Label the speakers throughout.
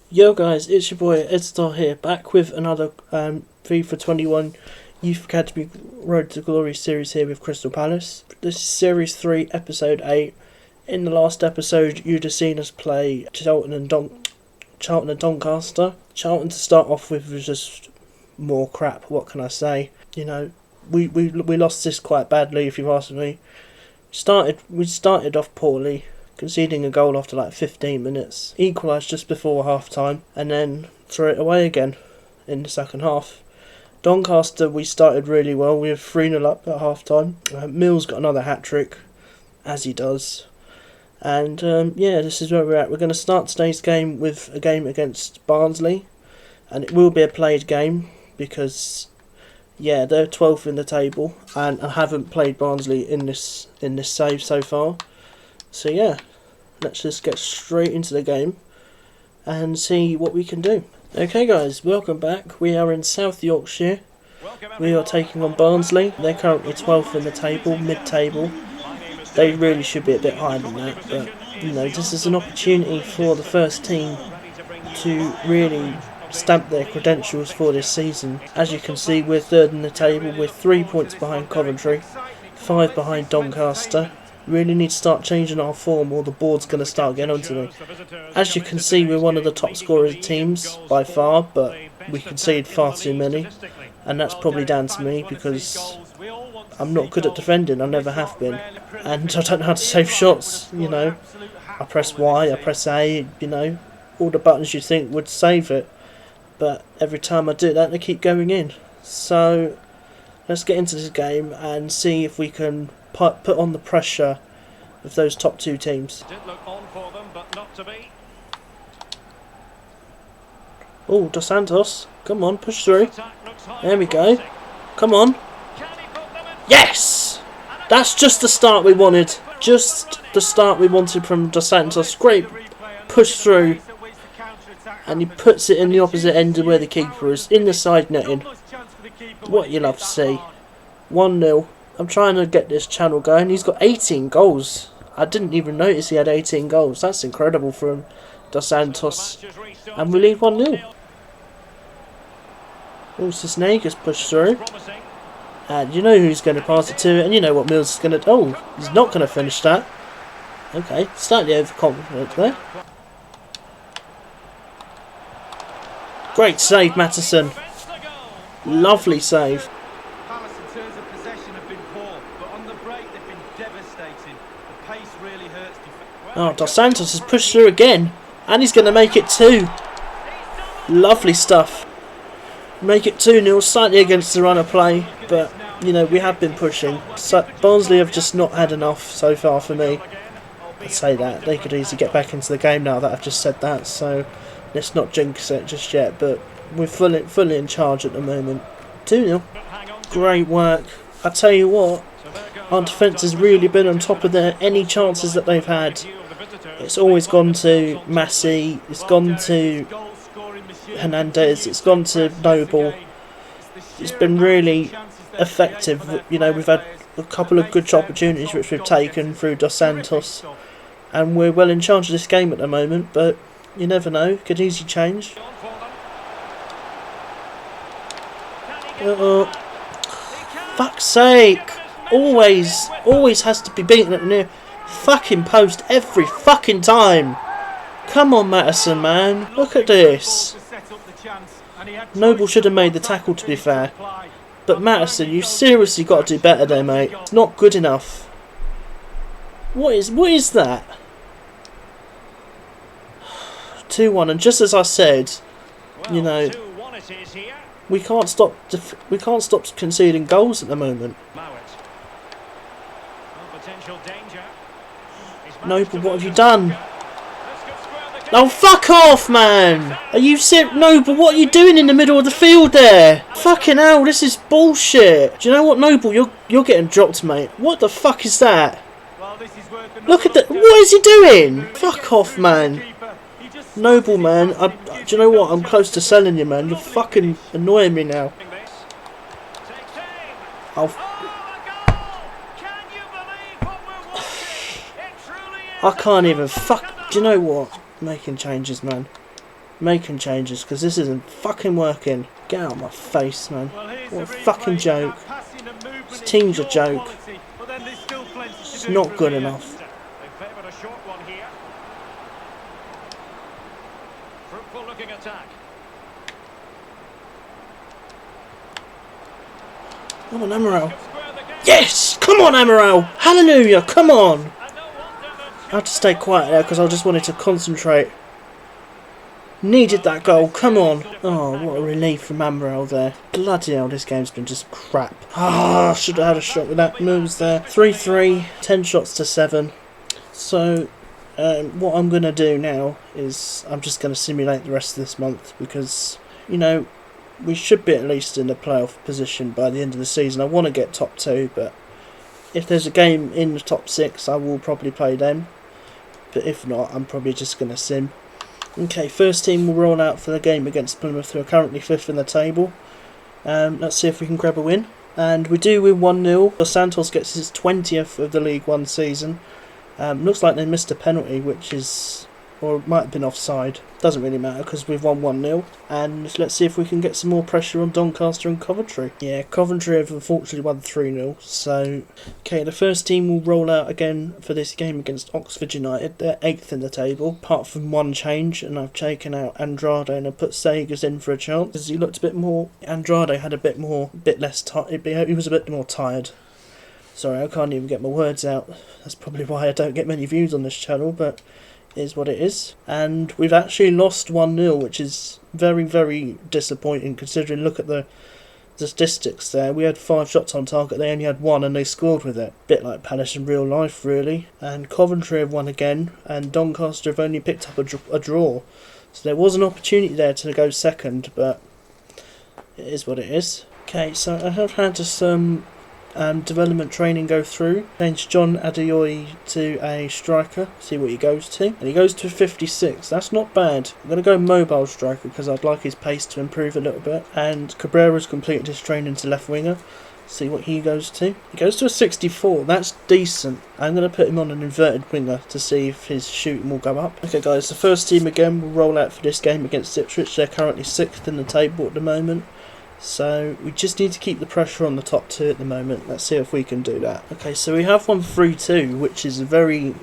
Speaker 1: Yo guys, it's your boy Edstar here, back with another FIFA 21 Youth Academy Road to Glory series here with Crystal Palace. This is Series 3, Episode 8. In the last episode, you'd have seen us play Charlton and Doncaster. Charlton, to start off with, was just more crap, what can I say? You know, we lost this quite badly, if you've asked me. We started off poorly, conceding a goal after like 15 minutes, equalised just before half time, and then threw it away again in the second half. Doncaster, we started really well. We were 3-0 up at half time. Mills got another hat trick, as he does. And yeah, this is where we're at. We're going to start today's game with a game against Barnsley, and it will be a played game because, yeah, they're 12th in the table, and I haven't played Barnsley in this save so far. So yeah, let's just get straight into the game and see what we can do. Okay guys, welcome back. We are in South Yorkshire. We are taking on Barnsley. They're currently 12th in the table, mid-table. They really should be a bit higher than that, but you know, this is an opportunity for the first team to really stamp their credentials for this season. As you can see, we're third in the table. We're 3 points behind Coventry, 5 behind Doncaster. Really need to start changing our form or the board's going to start getting onto me. As you can see, we're one of the top scorers teams by far, but we concede far too many, and that's probably down to me because I'm not good at defending. I never have been, and I don't know how to save shots. You know, I press Y, I press A, you know, all the buttons you think would save it, but every time I do that they keep going in. So let's get into this game and see if we can put on the pressure of those top two teams. Oh, Dos Santos, come on, push through. There we go. Come on. Yes! That's just the start we wanted. Just the start we wanted from Dos Santos. Great push through. And he puts it in the opposite end of where the keeper is, in the side netting. What you love to see. 1-0. I'm trying to get this channel going. He's got 18 goals. I didn't even notice he had 18 goals. That's incredible from Dos Santos. And we lead 1-0. Oh, Snake has pushed through. And you know who's going to pass it to, and you know what Mills is going to... Oh, he's not going to finish that. Okay, slightly overconfident there. Great save, Matteson. Lovely save. Oh, Dos Santos has pushed through again, and he's going to make it 2. Lovely stuff. Make it 2-0, slightly against the run of play, but you know, we have been pushing. So Barnsley have just not had enough so far for me. I'd say that they could easily get back into the game now that I've just said that. So let's not jinx it just yet. But we're fully in charge at the moment. 2-0. Great work. I tell you what, our defence has really been on top of any chances that they've had. It's always gone to Massey, it's gone to Hernandez, it's gone to Noble. It's been really effective. You know, we've had a couple of good opportunities which we've taken through Dos Santos, and we're well in charge of this game at the moment, but you never know, could easily change. Fuck's sake! Always has to be beaten at the near fucking post every fucking time. Come on, Matteson, man. Look at this. Noble should have made the tackle, to be fair. But Matteson, you seriously got to do better there, mate. It's not good enough. What is that? 2-1, and just as I said, you know, we can't stop conceding goals at the moment. Noble, what have you done? Oh, fuck off, man! Are you serious? Noble, what are you doing in the middle of the field there? Fucking hell, this is bullshit. Do you know what, Noble? You're getting dropped, mate. What the fuck is that? Look at that. What is he doing? Fuck off, man. Noble, man. Do you know what? I'm close to selling you, man. You're fucking annoying me now. I can't even fuck. Do you know what? Making changes, man. making changes because this isn't fucking working. Get out of my face, man. What a fucking joke. This team's a joke. It's not good enough. Come on, Amaral. Yes! Come on, Amaral! Hallelujah! Come on! I had to stay quiet there because I just wanted to concentrate. Needed that goal. Come on! Oh, what a relief from Amaral there. Bloody hell, this game's been just crap. Ah, should have had a shot with that. Moves there. 3-3. 10 shots to 7. So, what I'm going to do now is I'm just going to simulate the rest of this month because, you know, we should be at least in the playoff position by the end of the season. I want to get top 2, but if there's a game in the top 6, I will probably play them. But if not, I'm probably just going to sim. Okay, first team will roll out for the game against Plymouth, who are currently 5th in the table. Let's see if we can grab a win. And we do win 1-0. Dos Santos gets his 20th of the League One season. Looks like they missed a penalty, which is... or it might have been offside. Doesn't really matter because we've won 1-0. And let's see if we can get some more pressure on Doncaster and Coventry. Yeah, Coventry have unfortunately won 3-0. So, okay, the first team will roll out again for this game against Oxford United. They're 8th in the table, apart from one change. And I've taken out Andrade and I've put Sagers in for a chance. Because he looked a bit more... Andrade had a bit less tired. He was a bit more tired. Sorry, I can't even get my words out. That's probably why I don't get many views on this channel, but... is what it is. And we've actually lost 1-0, which is very, very disappointing considering, look at the statistics there. We had 5 shots on target, they only had 1 and they scored with it. Bit like Palace in real life, really. And Coventry have won again, and Doncaster have only picked up a draw. So there was an opportunity there to go second, but it is what it is. Okay, so I have had some development training go through. Changed John Adeoye to a striker, see what he goes to. And he goes to 56, that's not bad. I'm going to go mobile striker because I'd like his pace to improve a little bit. And Cabrera's completed his training to left winger, see what he goes to. He goes to a 64, that's decent. I'm going to put him on an inverted winger to see if his shooting will go up. Okay guys, the first team again will roll out for this game against Ipswich. They're currently 6th in the table at the moment. So we just need to keep the pressure on the top 2 at the moment. Let's see if we can do that. Okay, so we have won 3-2, which is a very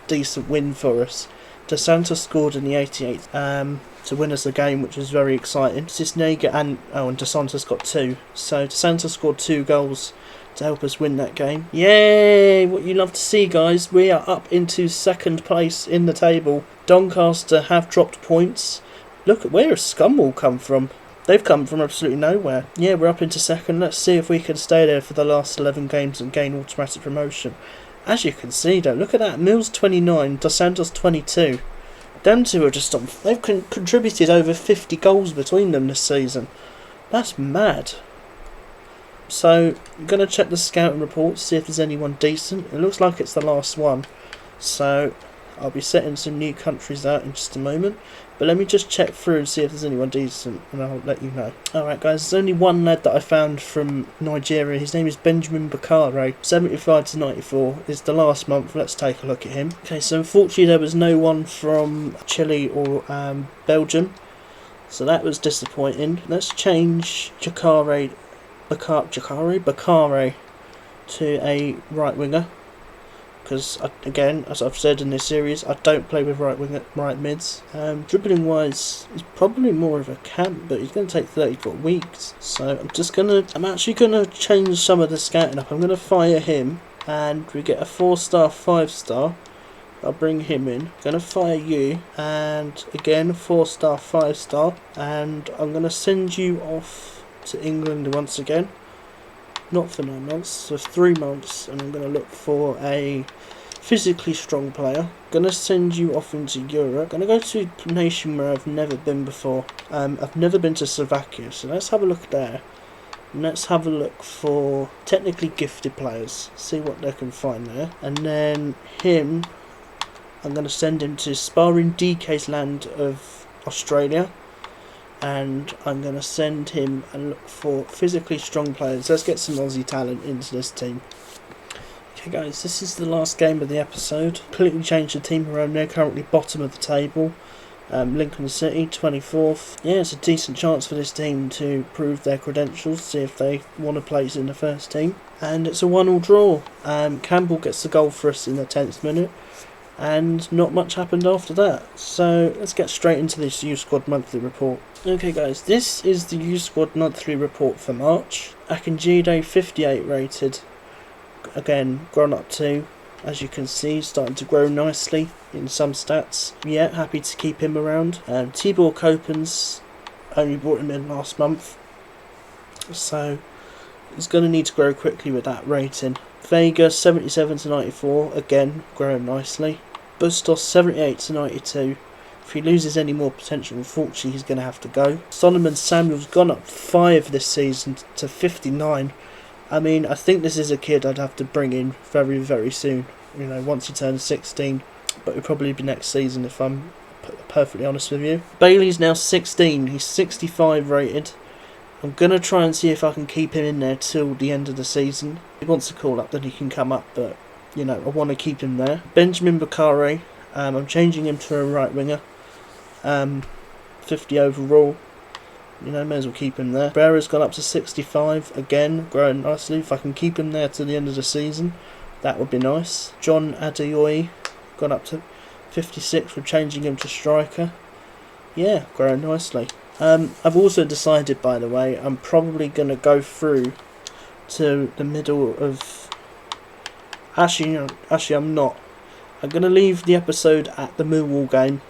Speaker 1: decent win for us. Dos Santos scored in the 88th to win us the game, which was very exciting. Cisnega and Dos Santos got 2. So Dos Santos scored 2 goals to help us win that game. Yay! What you love to see, guys. We are up into 2nd place in the table. Doncaster have dropped points. Look at where has Scunwall come from. They've come from absolutely nowhere. Yeah, we're up into 2nd. Let's see if we can stay there for the last 11 games and gain automatic promotion. As you can see, though, look at that. Mills 29, Dos Santos 22. Them two are just on... They've contributed over 50 goals between them this season. That's mad. So, I'm going to check the scouting reports, see if there's anyone decent. It looks like it's the last one. So, I'll be setting some new countries out in just a moment. But let me just check through and see if there's anyone decent, and I'll let you know. Alright guys, there's only one lad that I found from Nigeria. His name is Benjamin Bakare. 75 to 94 is the last month. Let's take a look at him. Okay, so unfortunately there was no one from Chile or Belgium. So that was disappointing. Let's change Bakare to a right winger. Because, again, as I've said in this series, I don't play with right mids. Dribbling wise, he's probably more of a camp, but he's going to take 34 weeks. So I'm actually going to change some of the scouting up. I'm going to fire him, and we get a 4-star, 5-star. I'll bring him in. Going to fire you, and again, 4-star, 5-star. And I'm going to send you off to England once again. Not for 9 months, so 3 months, and I'm going to look for a physically strong player. Going to send you off into Europe. Going to go to a nation where I've never been before. I've never been to Slovakia, so let's have a look there. And let's have a look for technically gifted players, see what they can find there. And then him, I'm going to send him to Sparring DK's land of Australia. And I'm going to send him and look for physically strong players. Let's get some Aussie talent into this team. Okay guys, this is the last game of the episode. Completely changed the team around. They're currently bottom of the table. Lincoln City 24th. Yeah, it's a decent chance for this team to prove their credentials, see if they want to place in the first team. And it's a 1-1 draw. Campbell gets the goal for us in the 10th minute, and not much happened after that. So let's get straight into this U Squad monthly report. Okay guys, this is the U Squad monthly report for March. Akinjide 58 rated, again grown up to, as you can see, starting to grow nicely in some stats. Yeah, happy to keep him around. Tibor Copens, only brought him in last month, so he's going to need to grow quickly with that rating. Vega 77 to 94, again growing nicely. Bustos 78 to 92. If he loses any more potential, unfortunately he's going to have to go. Solomon Samuel's gone up 5 this season to 59. I mean, I think this is a kid I'd have to bring in very, very soon. You know, once he turns 16. But it'll probably be next season if I'm perfectly honest with you. Bailey's now 16. He's 65 rated. I'm going to try and see if I can keep him in there till the end of the season. If he wants to call up, then he can come up. But, you know, I want to keep him there. Benjamin Bakare. I'm changing him to a right winger. 50 overall. You know, may as well keep him there. Brera's gone up to 65, again, growing nicely. If I can keep him there to the end of the season, that would be nice. John Adeoye, gone up to 56, we're changing him to striker. Yeah, growing nicely. I've also decided, by the way, I'm probably going to go through to the middle of... Actually, I'm not. I'm going to leave the episode at the Millwall game,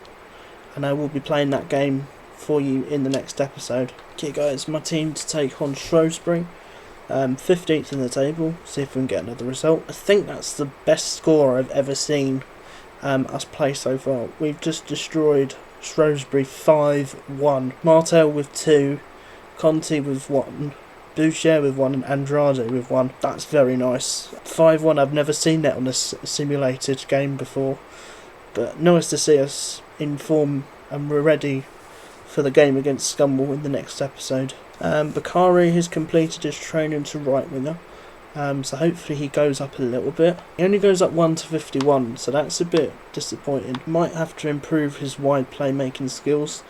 Speaker 1: and I will be playing that game for you in the next episode. Okay guys, my team to take on Shrewsbury, 15th in the table, see if we can get another result. I think that's the best score I've ever seen us play so far. We've just destroyed Shrewsbury 5-1. Martel with 2, Conti with 1, Boucher with 1 and Andrade with 1. That's very nice. 5-1, I've never seen that on a simulated game before, but nice to see us in form and we're ready for the game against Scunwall in the next episode. Bakari has completed his training to right winger, so hopefully he goes up a little bit. He only goes up 1 to 51, so that's a bit disappointing. Might have to improve his wide playmaking skills,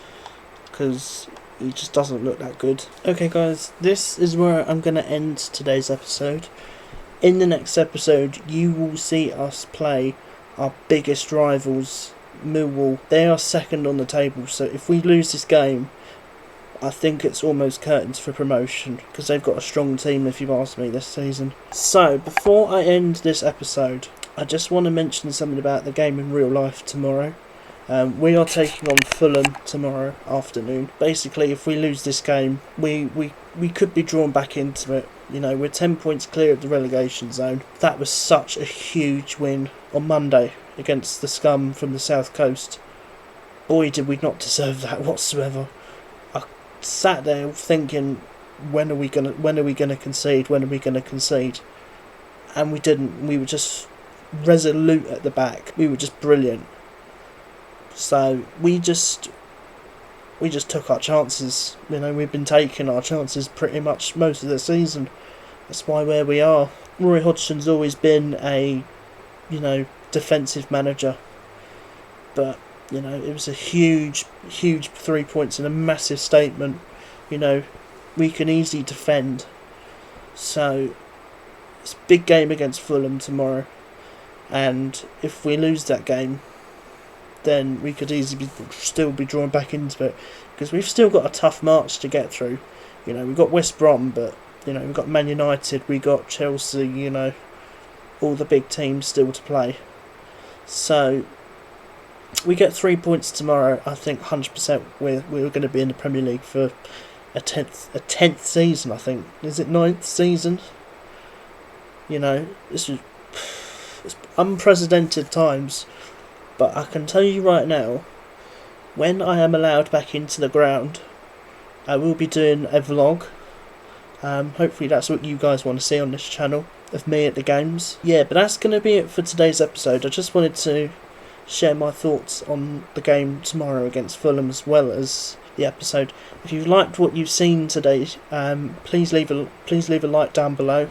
Speaker 1: because he just doesn't look that good. Okay guys, this is where I'm going to end today's episode. In the next episode, you will see us play our biggest rivals, Millwall. They are second on the table, so if we lose this game, I think it's almost curtains for promotion, because they've got a strong team, if you ask me, this season. So before I end this episode, I just want to mention something about the game in real life tomorrow. We are taking on Fulham tomorrow afternoon. Basically, if we lose this game, we could be drawn back into it. You know, we're 10 points clear of the relegation zone. That was such a huge win on Monday against the scum from the south coast. Boy, did we not deserve that whatsoever. I sat there thinking, when are we gonna concede? When are we gonna concede? And we didn't. We were just resolute at the back. We were just brilliant. So we just took our chances. You know, we've been taking our chances pretty much most of the season. That's why where we are. Roy Hodgson's always been a, you know, defensive manager, but you know, it was a huge 3 points and a massive statement. You know, we can easily defend. So it's a big game against Fulham tomorrow, and if we lose that game, then we could easily still be drawn back into it, because we've still got a tough march to get through. You know, we've got West Brom, but you know, we've got Man United, we got Chelsea, you know, all the big teams still to play. So we get 3 points tomorrow. I think 100% we're going to be in the Premier League for a 10th season. I think, is it 9th season? You know, it's unprecedented times. But I can tell you right now, when I am allowed back into the ground, I will be doing a vlog. Hopefully that's what you guys want to see on this channel, of me at the games. Yeah, but that's going to be it for today's episode. I just wanted to share my thoughts on the game tomorrow against Fulham, as well as the episode. If you've liked what you've seen today, please leave a like down below.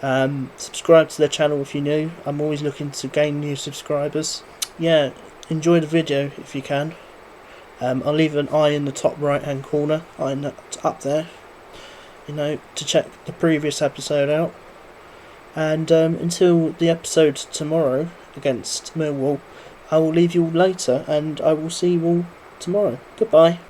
Speaker 1: Subscribe to the channel if you're new. I'm always looking to gain new subscribers. Yeah, enjoy the video if you can. I'll leave an eye in the top right hand corner, up there, to check the previous episode out. And until the episode tomorrow against Millwall, I will leave you all later, and I will see you all tomorrow. Goodbye.